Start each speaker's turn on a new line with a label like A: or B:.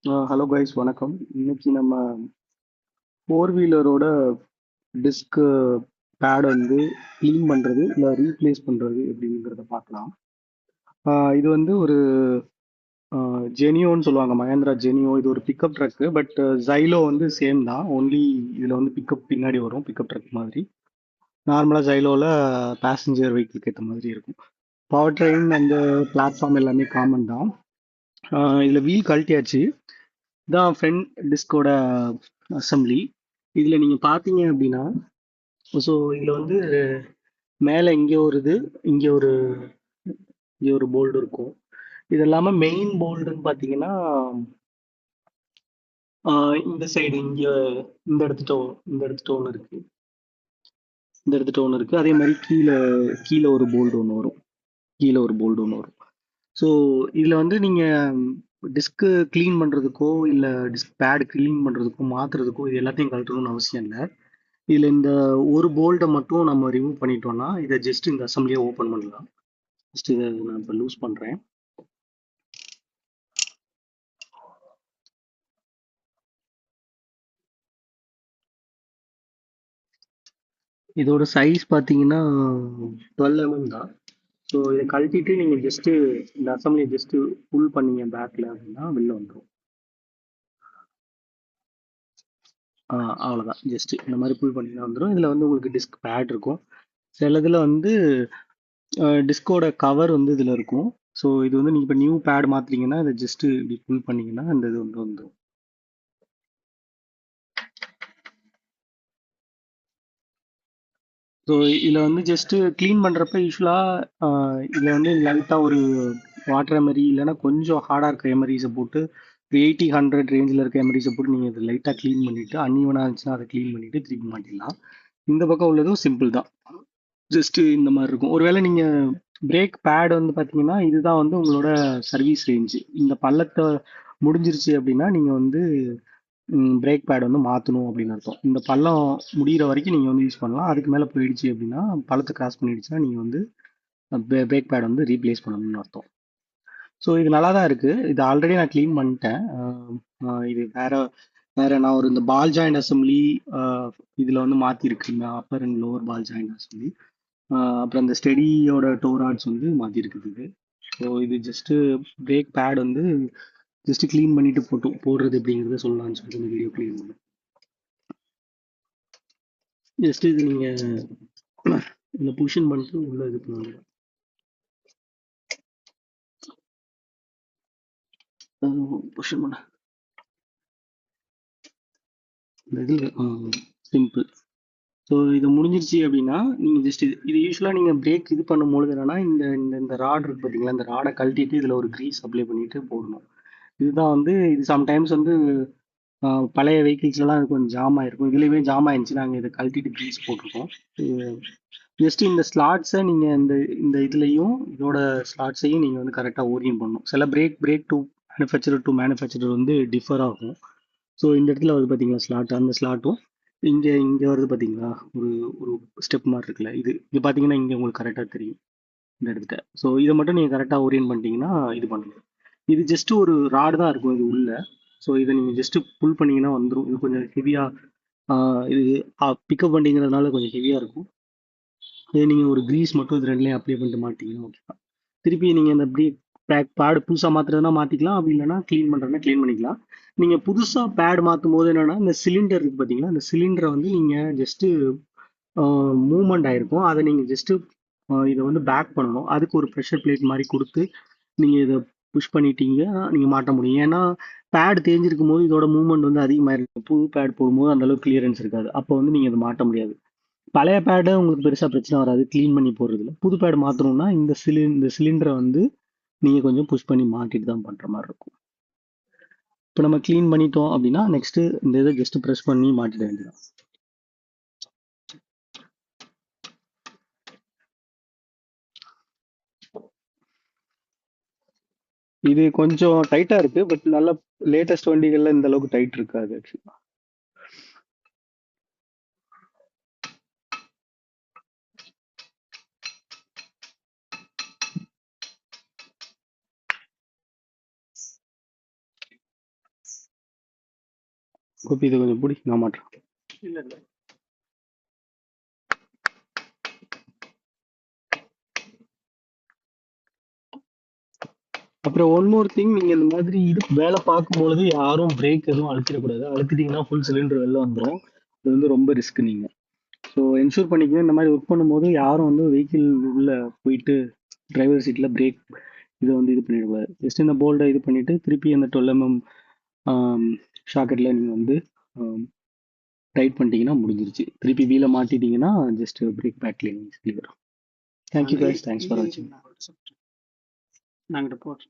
A: Hello guys, வணக்கம். இன்னைக்கு நம்ம ஃபோர் வீலரோட டிஸ்க் பேட் வந்து க்ளீன் பண்ணுறது இல்லை ரீப்ளேஸ் பண்ணுறது எப்படிங்கிறத பார்க்கலாம். இது வந்து ஒரு ஜெனியோன்னு சொல்லுவாங்க, மகேந்திரா ஜெனியோ. இது ஒரு பிக்கப் ட்ரக்கு, பட் ஜைலோ வந்து சேம் தான். ஒன்லி இதில் வந்து பிக்கப் பின்னாடி வரும், பிக்கப் ட்ரக் மாதிரி. நார்மலாக ஜைலோவில் பேசஞ்சர் வெஹிக்கிளுக்கு ஏற்ற மாதிரி இருக்கும். பவர் ட்ரெயின் அந்த பிளாட்ஃபார்ம் எல்லாமே காமன் தான். இதில் வீல் கழட்டியாச்சு. இதான் ஃப்ரண்ட் டிஸ்கோட அசம்பிளி. இதில் நீங்கள் பார்த்தீங்க அப்படின்னா, ஸோ இதில் வந்து மேலே இங்கே ஒரு இது, இங்கே ஒரு இங்கே ஒரு போல்டு இருக்கும். இது இல்லாமல் மெயின் போல்டுன்னு பார்த்தீங்கன்னா, இந்த சைடு இங்கே இந்த இடத்துட்ட இந்த இடத்துட்ட ஒன்று இருக்கு, இந்த இடத்துட்ட ஒன்று இருக்கு. அதே மாதிரி கீழே கீழே ஒரு போல்டு ஒன்று வரும், கீழே ஒரு போல்டு ஒன்று வரும். ஸோ இதில் வந்து நீங்கள் டிஸ்க்கு க்ளீன் பண்ணுறதுக்கோ இல்லை டிஸ்க் பேட் க்ளீன் பண்ணுறதுக்கோ மாற்றுறதுக்கோ இது எல்லாத்தையும் கழட்டணும்னு அவசியம் இல்லை. இதில் இந்த ஒரு போல்ட்டை மட்டும் நம்ம ரிமூவ் பண்ணிட்டோம்னா இதை ஜஸ்ட் இந்த அசம்பிளியை ஓப்பன் பண்ணலாம். ஜஸ்ட் இதை நான் இப்போ லூஸ் பண்ணுறேன். இதோட சைஸ் பார்த்தீங்கன்னா 12 தான். ஸோ இதை கழட்டிட்டு நீங்கள் ஜஸ்ட்டு இந்த அசம்பிளியை ஜஸ்ட்டு புல் பண்ணீங்க பேக்கில் அப்படின்னா வெளில வந்துடும். அவ்வளோதான், ஜஸ்ட்டு இந்த மாதிரி புல் பண்ணிங்கன்னா வந்துடும். இதில் வந்து உங்களுக்கு டிஸ்க் பேட் இருக்கும். சிலதில் வந்து டிஸ்கோட கவர் வந்து இதில் இருக்கும். ஸோ இது வந்து நீங்கள் இப்போ நியூ பேட் மாற்றுறீங்கன்னா இதை ஜஸ்ட்டு இப்படி புல் பண்ணீங்கன்னா அந்த இது வந்து வந்துடும். ஸோ இதில் வந்து ஜஸ்ட்டு க்ளீன் பண்ணுறப்ப யூஸ்வலாக இதில் வந்து லைட்டாக ஒரு வாட்டர் எமரி இல்லைன்னா கொஞ்சம் ஹார்டாக இருக்க எமரிஸை போட்டு 80-100 ரேஞ்சில் இருக்க எமரிஸை போட்டு நீங்கள் இதை லைட்டாக க்ளீன் பண்ணிவிட்டு அன்இவனாக இருந்துச்சுன்னா அதை க்ளீன் பண்ணிவிட்டு திருப்பி மாட்டிடலாம். இந்த பக்கம் உள்ளதும் சிம்பிள் தான், ஜஸ்ட்டு இந்த மாதிரி இருக்கும். ஒருவேளை நீங்கள் பிரேக் பேட் வந்து பார்த்தீங்கன்னா இதுதான் வந்து உங்களோட சர்வீஸ் ரேஞ்சு. இந்த பள்ளத்தை முடிஞ்சிருச்சு அப்படின்னா நீங்கள் வந்து பிரேக் பேட் வந்து மாற்றணும் அப்படின்னு அர்த்தம். இந்த பள்ளம் முடிகிற வரைக்கும் நீங்கள் வந்து யூஸ் பண்ணலாம். அதுக்கு மேலே போயிடுச்சு அப்படின்னா, பள்ளத்தை கிராஸ் பண்ணிடுச்சுன்னா நீங்கள் வந்து பிரேக் பேட் வந்து ரீப்ளேஸ் பண்ணணும்னு அர்த்தம். ஸோ இது நல்லா தான் இருக்குது. இது ஆல்ரெடி நான் க்ளீன் பண்ணிட்டேன். இது வேற வேற நான் ஒரு இந்த பால் ஜாயிண்ட் அசம்பிளி இதில் வந்து மாற்றிருக்குங்க, upper and lower ball joint assembly. அப்புறம் இந்த ஸ்டெடியோட டோராட்ஸ் வந்து மாற்றிருக்குது இது. ஸோ இது ஜஸ்ட்டு பிரேக் பேட் வந்து ஜஸ்ட் க்ளீன் பண்ணிட்டு போடுறது எப்படிங்கிறத சொல்லலாம்னு சொல்லிட்டு இந்த வீடியோ க்ளீன் பண்ணேன். ஜஸ்ட் இது நீங்கள் இந்த புஷன் பண்ணிட்டு உள்ள இது பண்ணுவாங்க. புஷன் பண்ண இந்த இதில் சிம்பிள். ஸோ இது முடிஞ்சிருச்சு அப்படின்னா நீங்கள் ஜஸ்ட் இது யூஸ்வலாக நீங்கள் பிரேக் இது பண்ணும்பொழுது என்னன்னா இந்த இந்த இந்த ராட் இருக்கு பார்த்தீங்களா, இந்த ராடை கழட்டிட்டு இதில் ஒரு க்ரீஸ் அப்ளை பண்ணிட்டு போடணும். இதுதான் வந்து இது சம்டைம்ஸ் வந்து பழைய வெஹிக்கிள்ஸ்லாம் இது கொஞ்சம் ஜாம் ஆயிருக்கும். இதுலேயுமே ஜாம் ஆயிருந்துச்சு, நாங்கள் இதை கழட்டிட்டு க்ரீஸ் போட்டிருக்கோம். ஜஸ்ட் இந்த ஸ்லாட்ஸை நீங்கள் இந்த இந்த இதுலேயும் இதோட ஸ்லாட்ஸையும் நீங்கள் வந்து கரெக்டாக ஓரியன் பண்ணணும். சில பிரேக் டு மேனுஃபேக்சரர் வந்து டிஃபர் ஆகும். ஸோ இந்த இடத்துல வருது பார்த்தீங்களா ஸ்லாட், அந்த ஸ்லாட்டும் இங்கே வருது பார்த்தீங்களா ஒரு ஒரு ஸ்டெப் மாதிரி இருக்குல்ல, இது பார்த்தீங்கன்னா இங்கே உங்களுக்கு கரெக்டாக தெரியும் இந்த இடத்துல. ஸோ இதை மட்டும் நீங்கள் கரெக்டாக ஓரியன் பண்ணிட்டீங்கன்னா இது பண்ணுங்க. இது ஜஸ்ட் ஒரு ராடு தான் இருக்கும் இது உள்ள. ஸோ இதை நீங்கள் ஜஸ்ட் புல் பண்ணீங்கன்னா வந்துடும். இது கொஞ்சம் ஹெவியாக இது பிக்கப் பண்ணிங்கிறதுனால கொஞ்சம் ஹெவியாக இருக்கும். இதே நீங்கள் ஒரு க்ரீஸ் மட்டும் இது ரெண்டுலேயும் அப்ளை பண்ணிட்டு மாட்டிங்கன்னா ஓகே தான். திருப்பி நீங்கள் இந்த பேடு புதுசாக மாற்றுறதுனா மாற்றிக்கலாம், அப்படி இல்லைன்னா க்ளீன் பண்ணுறதுனா க்ளீன் பண்ணிக்கலாம். நீங்கள் புதுசாக பேட் மாற்றும் போது என்னென்னா இந்த சிலிண்டர் இருக்குது பார்த்தீங்களா, அந்த சிலிண்டரை வந்து நீங்கள் ஜஸ்ட்டு மூவ்மெண்ட் ஆகிருக்கும், அதை நீங்கள் ஜஸ்ட்டு இதை வந்து பேக் பண்ணணும். அதுக்கு ஒரு ப்ரெஷர் பிளேட் மாதிரி கொடுத்து நீங்கள் இதை புஷ் பண்ணிட்டீங்க நீங்கள் மாட்ட முடியும். ஏன்னா பேட் தேஞ்சிருக்கும் போது இதோட மூவ்மெண்ட் வந்து அதிகமாக இருக்கும். புது பேட் போடும்போது அந்தளவுக்கு கிளியரன்ஸ் இருக்காது, அப்போ வந்து நீங்கள் இதை மாட்ட முடியாது. பழைய பேடு உங்களுக்கு பெருசாக பிரச்சனை வராது க்ளீன் பண்ணி போடுறதுல. புது பேடு மாற்றணும்னா இந்த சிலிண்டரை வந்து நீங்கள் கொஞ்சம் புஷ் பண்ணி மாட்டிட்டு தான் பண்ணுற மாதிரி இருக்கும். இப்போ நம்ம க்ளீன் பண்ணிட்டோம் அப்படின்னா நெக்ஸ்ட்டு இந்த இதை ஜஸ்ட் ப்ரெஸ் பண்ணி மாட்டிட வேண்டியதான். இது கொஞ்சம் டைட்டாக இருக்குது, பட் நல்ல லேட்டஸ்ட் வண்டிகளில் இந்த அளவுக்கு டைட் இருக்காது ஆக்சுவலாக. கோபி இதை கொஞ்சம் பிடி, நான் மாட்டேன்.
B: இல்ல இல்ல
A: அப்புறம் ஒன் மோர் திங், நீங்க இந்த மாதிரி இது வேலை பார்க்கும்பொழுது யாரும் பிரேக் எதுவும் அழுத்திடக்கூடாது. அழுத்திட்டீங்கன்னா ஃபுல் சிலிண்டர் வெளில வந்துடும். அது வந்து ரொம்ப ரிஸ்க் நீங்க. ஸோ என்ஷூர் பண்ணிக்கங்க, இந்த மாதிரி ஒர்க் பண்ணும்போது யாரும் வந்து வெஹிக்கிள் உள்ள போயிட்டு டிரைவர் சீட்ல பிரேக் இதை வந்து இது பண்ணிடக்கூடாது. ஜஸ்ட் இந்த போல்டை இது பண்ணிட்டு திருப்பி அந்த 12 ஷாக்கெட்டில் நீங்கள் வந்து டைட் பண்ணிட்டீங்கன்னா முடிஞ்சிருச்சு. திருப்பி வீலை மாட்டிட்டீங்கன்னா ஜஸ்ட் பிரேக் பேக்லேயே வரும். தேங்க்யூ கைஸ், தேங்க்ஸ் ஃபார் வாட்சிங்.
B: நாங்கிட்ட போட்டு